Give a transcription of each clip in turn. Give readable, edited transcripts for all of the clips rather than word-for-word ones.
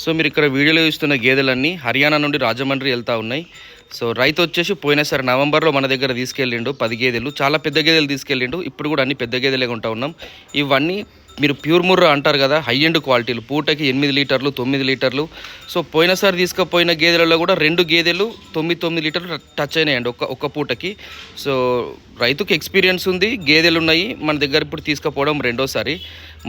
So మీరు ఇక్కడ వీడియోలో చూస్తున్న గేదెలన్నీ హర్యానా నుండి రాజమండ్రి వెళ్తూ ఉన్నాయి. సో రైతు వచ్చేసి పోయినసారి నవంబర్లో మన దగ్గర తీసుకెళ్ళిండు 10 గేదెలు, చాలా పెద్ద గేదెలు తీసుకెళ్ళిండు. ఇప్పుడు కూడా అన్ని పెద్ద గేదెలే కొంటా ఉన్నాం. ఇవన్నీ మీరు ప్యూర్ ముర్రా అంటారు కదా, హై ఎండ్ క్వాలిటీలు, పూటకి 8 లీటర్లు 9 లీటర్లు. సో పోయినసారి తీసుకుపోయిన గేదెలలో కూడా 2 గేదెలు 9 లీటర్లు టచ్ అయినాయండి ఒక్క పూటకి. సో రైతుకి ఎక్స్పీరియన్స్ ఉంది, గేదెలు ఉన్నాయి మన దగ్గర. ఇప్పుడు తీసుకుపోవడం రెండోసారి.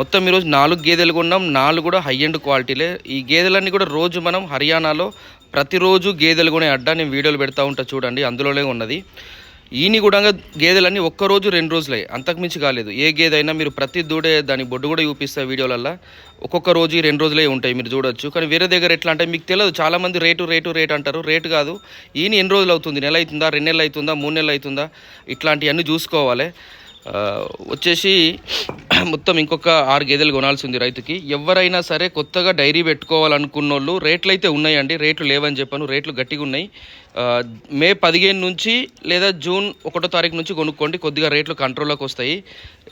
మొత్తం ఈరోజు 4 గేదెలు కొన్నాం, 4 కూడా హై ఎండ్ క్వాలిటీలే. ఈ గేదెలన్నీ కూడా రోజు మనం హర్యానాలో ప్రతిరోజు గేదెలు కొనే అడ్డా నేను వీడియోలు పెడతా ఉంటా చూడండి, అందులోనే ఉన్నది. ఈయన కూడా గేదెలన్నీ ఒక్కరోజు 2 రోజులే, అంతకుమించి కాలేదు. ఏ గేదె అయినా మీరు ప్రతి దూడే దాని బొడ్డు కూడా చూపిస్తాయి వీడియోలల్లో. ఒక్కొక్క రోజు 2 రోజులే ఉంటాయి, మీరు చూడొచ్చు. కానీ వేరే దగ్గర ఎట్లా అంటే మీకు తెలియదు. చాలామంది రేటు అంటారు. రేటు కాదు, ఈయన ఎన్ని రోజులు అవుతుంది, నెల అవుతుందా, 2 నెలలు అవుతుందా, 3 నెలలు అవుతుందా, ఇట్లాంటివన్నీ చూసుకోవాలి. వచ్చేసి మొత్తం ఇంకొక 6 గేదెలు కొనాల్సి ఉంది రైతుకి. ఎవరైనా సరే కొత్తగా డైరీ పెట్టుకోవాలనుకున్న వాళ్ళు, రేట్లు అయితే ఉన్నాయండి, రేట్లు లేవని చెప్పాను, రేట్లు గట్టిగా ఉన్నాయి. మే 15 నుంచి లేదా జూన్ 1వ తారీఖు నుంచి కొనుక్కోండి, కొద్దిగా రేట్లు కంట్రోల్లోకి వస్తాయి.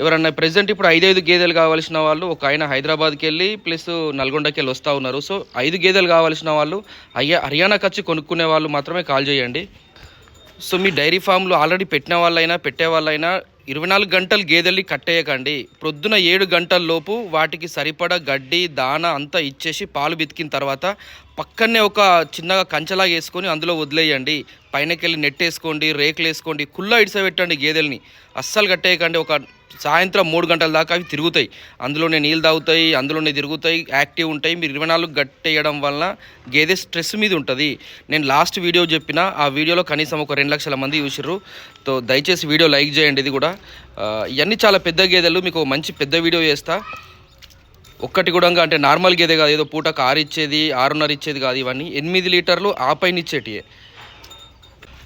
ఎవరన్నా ప్రజెంట్ ఇప్పుడు 5 గేదెలు కావాల్సిన వాళ్ళు, ఒక ఆయన హైదరాబాద్కి వెళ్ళి ప్లస్ నల్గొండకి వెళ్ళి వస్తూ ఉన్నారు. సో 5 గేదెలు కావాల్సిన వాళ్ళు, హర్యానాకి వచ్చి కొనుక్కునే వాళ్ళు మాత్రమే కాల్ చేయండి. సో మీ డైరీ ఫామ్లు ఆల్రెడీ పెట్టిన వాళ్ళైనా పెట్టే వాళ్ళైనా 24 గంటలు గేదెల్ని కట్టేయకండి. ప్రొద్దున 7 గంటల లోపు వాటికి సరిపడా గడ్డి దాన అంతా ఇచ్చేసి పాలు బితికిన తర్వాత పక్కనే ఒక చిన్నగా కంచలాగా వేసుకొని అందులో వదిలేయండి. పైనకెళ్ళి నెట్ వేసుకోండి, రేకులు వేసుకోండి, కుల్లా ఇడిసబెట్టండి గేదెల్ని. అస్సలు కట్టేయకండి. ఒక సాయంత్రం 3 గంటల దాకా అవి తిరుగుతాయి, అందులోనే నీళ్ళు తాగుతాయి, అందులోనే తిరుగుతాయి, యాక్టివ్ ఉంటాయి. మీరు 24 గట్టేయడం వలన గేదె స్ట్రెస్ మీద ఉంటుంది. నేను లాస్ట్ వీడియో చెప్పిన, ఆ వీడియోలో కనీసం ఒక 2 లక్షల మంది చూసిర్రు. సో దయచేసి వీడియో లైక్ చేయండి. ఇది కూడా ఇవన్నీ చాలా పెద్ద గేదెలు, మీకు మంచి పెద్ద వీడియో చేస్తా. ఒక్కటి కూడా అంటే నార్మల్ గేదె కాదు, ఏదో పూటకు 6 ఇచ్చేది 6.5 ఇచ్చేది కాదు. ఇవన్నీ 8 లీటర్లు ఆ పైన ఇచ్చేటివే.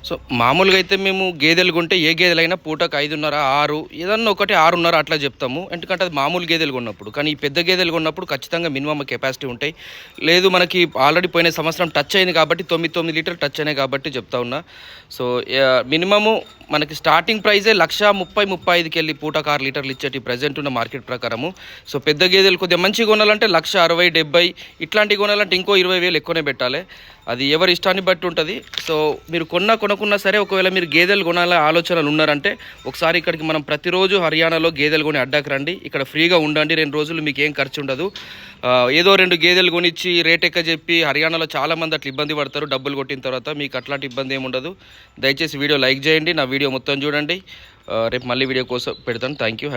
సో మామూలుగా అయితే మేము గేదెలు కొంటే ఏ గేదెలైనా పూటకు 5.5 6, ఏదన్నా ఒకటి 6.5 అట్లా చెప్తాము, ఎందుకంటే అది మామూలు గేదెలు కొన్నప్పుడు. కానీ ఈ పెద్ద గేదెలు కొన్నప్పుడు ఖచ్చితంగా మినిమం కెపాసిటీ ఉంటాయి. లేదు మనకి ఆల్రెడీ పోయిన సంవత్సరం టచ్ అయింది కాబట్టి 9 లీటర్లు టచ్ అయినాయి కాబట్టి చెప్తా ఉన్నా. సో మినిమము మనకి స్టార్టింగ్ ప్రైజే 1,30,35కి వెళ్ళి పూటకు 6 లీటర్లు ఇచ్చేటి ప్రజెంట్ ఉన్న మార్కెట్ ప్రకారము. సో పెద్ద గేదెలు కొద్దిగా మంచిగా కొనాలంటే 1,60,70 ఇట్లాంటివి కొనాలంటే ఇంకో 20,000 ఎక్కువనే పెట్టాలి. అది ఎవరి ఇష్టాన్ని బట్టి ఉంటుంది. సో మీరు కొనుక్కున్నా సరే, ఒకవేళ మీరు గేదెలు కొనాల ఆలోచనలు ఉన్నారంటే ఒకసారి ఇక్కడికి మనం ప్రతిరోజు హర్యానాలో గేదెలు కొని అడ్డాకి రండి. ఇక్కడ ఫ్రీగా ఉండండి 2 రోజులు, మీకు ఏం ఖర్చు ఉండదు. ఏదో 2 గేదెలు కొనిచ్చి రేట్ ఎక్క చెప్పి హర్యానాలో చాలామంది అట్లా ఇబ్బంది పడతారు డబ్బులు కొట్టిన తర్వాత. మీకు అట్లాంటి ఇబ్బంది ఏమి ఉండదు. దయచేసి వీడియో లైక్ చేయండి, నా వీడియో మొత్తం చూడండి. రేపు మళ్ళీ వీడియో కోసం పెడతాను. Thank you.